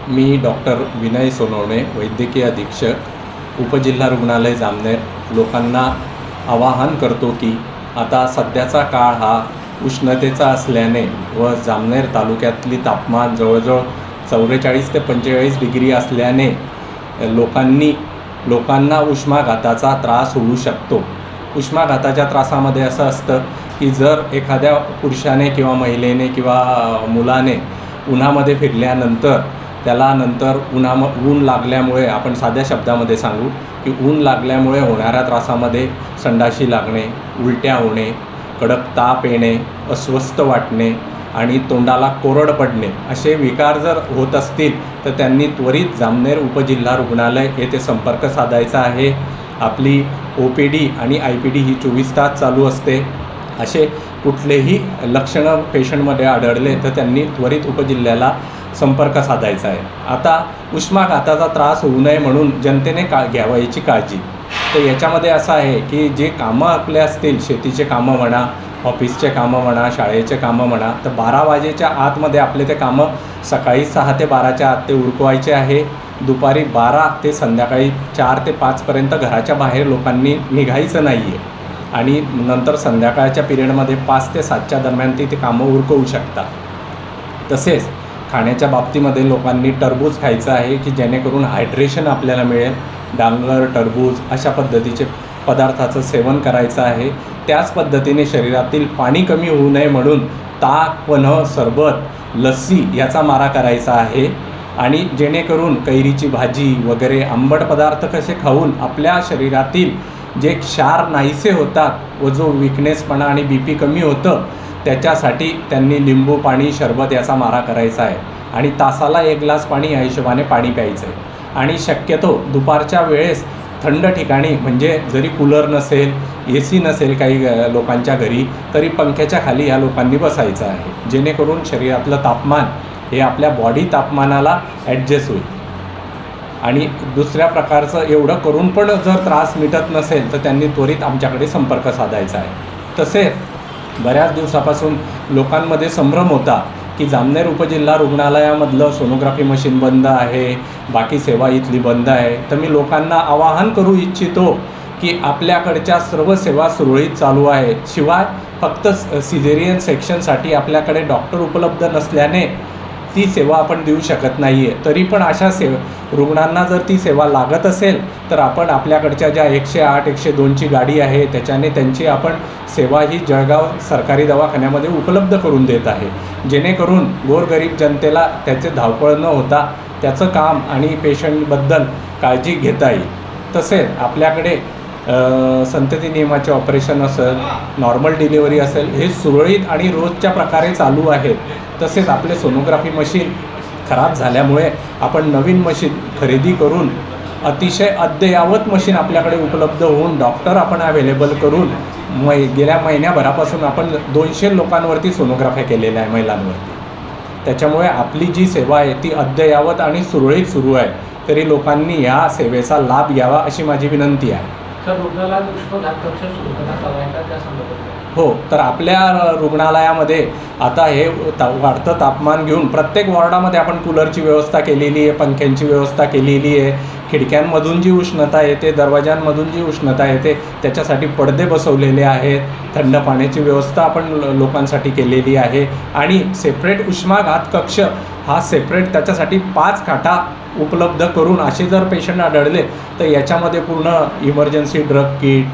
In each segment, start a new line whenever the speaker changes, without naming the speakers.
मी doctor Vinay Sonawane, वैद्यकीय अधीक्षक, उपजिल्हा रुग्णालय जामनेर लोकांना आवाहन करतो की आता सध्याचा काळ हा उष्णतेचा असल्याने व जामनेर तालुक्यातली तापमान जवळजवळ 44 ते 45 डिग्री असल्याने लोकांना उष्माघाताचा त्रास होऊ शकतो। उष्माघाताच्या त्रासामध्ये असं असतं की जर एखाद्या पुरुषाने किंवा महिलेने किंवा मुलाने उन्हामध्ये फिरल्यानंतर त्याला नंतर ऊन लागल्यामुळे, आपण साध्या शब्दामध्ये सांगू की ऊन लागल्यामुळे होणाऱ्या त्रासामध्ये संडाशी लागणे, उलट्या होणे, कडक ताप येणे, अस्वस्थ वाटणे आणि तोंडाला कोरड पडणे असे विकार जर होत असतील तर त्यांनी त्वरित जामनेर उपजिल्हा रुग्णालय येथे संपर्क साधायचा आहे। आपली OPD आणि IPD ही 24 तास चालू असते। असे कुठलेही लक्षणं पेशंटमध्ये आढळले तर त्यांनी त्वरित उपजिल्ह्याला संपर्क साधायचा आहे। आता उष्माघाताचा त्रास होऊ नये म्हणून जनतेने घ्यावयाची काळजी, तर याच्यामध्ये असं आहे की जे कामं आपले असतील, शेतीचे कामं म्हणा, ऑफिसचे कामं म्हणा, शाळेचे कामं म्हणा, तर 12 वाजेच्या आतमध्ये आपले ते कामं सकाळी 6 ते 12च्या आत ते उरकवायचे आहे। दुपारी 12 ते संध्याकाळी 4 ते 5पर्यंत घराच्या बाहेर लोकांनी निघायचं नाही आहे आणि नंतर संध्याकाळच्या पिरियडमध्ये 5 ते 7च्या दरम्यान ते कामं उरकवू शकतात। तसेच खाण्याच्या बाबतीमध्ये लोकांनी टरबूज खायचं आहे की जेणेकरून हायड्रेशन आपल्याला मिळेल। डांगर, टरबूज अशा पद्धतीचे पदार्थाचं सेवन करायचं आहे। त्याच पद्धतीने शरीरातील पाणी कमी होऊ नये म्हणून ताक, पन्ह, सरबत, लस्सी याचा मारा करायचा आहे आणि जेणेकरून कैरीची भाजी वगैरे आंबट पदार्थ कसे खाऊन आपल्या शरीरातील जे क्षार नाहीसे होतात व जो विकनेसपणा आणि BP कमी होतं त्याच्यासाठी त्यांनी लिंबू पाणी, सरबत याचा मारा करायचा आहे आणि तासाला 1 ग्लास पाणी या हिशोबाने पाणी प्यायचं आहे आणि शक्यतो दुपारच्या वेळेस थंड ठिकाणी, म्हणजे जरी कूलर नसेल, AC नसेल काही लोकांच्या घरी, तरी पंख्याच्या खाली या लोकांनी बसायचं आहे जेणेकरून शरीरातलं तापमान हे आपल्या बॉडी तापमानाला ॲडजस्ट होईल। आणि दुसऱ्या प्रकारचं एवढं करून पण जर त्रास मिटत नसेल तर त्यांनी त्वरित आमच्याकडे संपर्क साधायचा आहे। तसेच बऱ्याच दिवसापासून लोकांमध्ये संभ्रम होता की जामनेर उपजिल्हा रुग्णालयामधलं सोनोग्राफी मशीन बंद आहे, बाकी सेवा इथली बंद आहे। तर मी लोकांना आवाहन करू इच्छितो की आपल्याकडच्या सर्व सेवा सुरळीत चालू आहे। शिवाय फक्त सिझेरियन सेक्शनसाठी आपल्याकडे डॉक्टर उपलब्ध नसल्याने ती सेवा आपण देऊ शकत नाही आहे। तरी पण अशा रुग्णांना जर ती सेवा लागत असेल तर आपण आपल्याकडच्या ज्या 108, 102ची गाडी आहे त्याच्याने त्यांची आपण सेवा ही जळगाव सरकारी दवाखान्यामध्ये उपलब्ध करून देत आहे, जेणेकरून गोरगरीब जनतेला त्याचे धावपळ न होता त्याचं काम आणि पेशंटबद्दल काळजी घेता येईल। तसेच आपल्याकडे संतती नियमाचे ऑपरेशन असेल, नॉर्मल डिलिव्हरी असेल, हे सुरळीत आणि रोजच्या प्रकारे चालू आहेत। तसेच आपले सोनोग्राफी मशीन खराब झाल्यामुळे आपण नवीन मशीन खरेदी करून अतिशय अद्ययावत मशीन आपल्याकडे उपलब्ध होऊन डॉक्टर आपण अवेलेबल करून गेल्या महिन्याभरापासून आपण 200 लोकांवरती सोनोग्राफ्या केलेल्या आहे महिलांवरती। त्याच्यामुळे आपली जी सेवा आहे ती अद्ययावत आणि सुरळीत सुरू आहे, तरी लोकांनी या सेवेचा लाभ घ्यावा अशी माझी विनंती आहे। हो, तर आपल्या रुग्णालयामध्ये आता हे वाढतं तापमान घेऊन प्रत्येक वॉर्डामध्ये आपण कूलरची व्यवस्था केलेली आहे, पंख्यांची व्यवस्था केलेली आहे, खिडक्यांमधून जी उष्णता येते, दरवाजांमधून जी उष्णता येते त्याच्यासाठी पडदे बसवलेले आहेत, थंड पाण्याची व्यवस्था आपण लोकांसाठी केलेली आहे आणि सेपरेट उष्माघात कक्ष हा सेपरेट त्याच्यासाठी 5 खाटा उपलब्ध करून असे जर पेशंट आढळले तर याच्यामध्ये पूर्ण इमर्जन्सी ड्रग किट,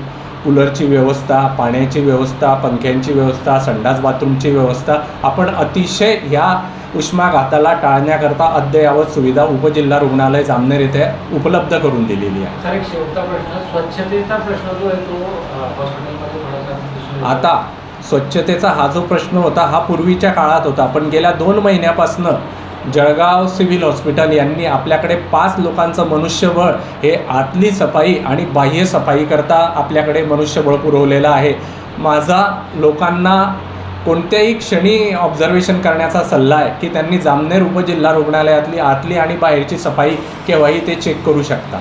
कूलरची व्यवस्था, पाण्याची व्यवस्था, पंख्यांची व्यवस्था, संडास बाथरूमची व्यवस्था आपण अतिशय ह्या उष्माघाताला टाळण्याकरता अद्ययावत सुविधा उपजिल्हा रुग्णालय जामनेर येथे उपलब्ध करून दिलेली आहे।
सर, एक शेवटचा प्रश्न, स्वच्छतेचा प्रश्न जो आहे तो हॉस्पिटलमध्ये थोडासा
आता स्वच्छतेचा हा जो प्रश्न होता हा पूर्वीच्या काळात होता, पण गेल्या 2 महिन्यापासून जळगाव सिव्हिल हॉस्पिटल यांनी आपल्याकडे 5 लोकांचं मनुष्यबळ हे आतली सफाई आणि बाह्य सफाई करता आपल्याकडे मनुष्यबळ पुरवलेलं आहे। माझा लोकांना कोणत्याही क्षणी ऑब्झर्वेशन करण्याचा सल्ला आहे की त्यांनी जामनेर उपजिल्हा रुग्णालयातली आतली आणि बाहेरची सफाई केव्हाही ते चेक करू शकता।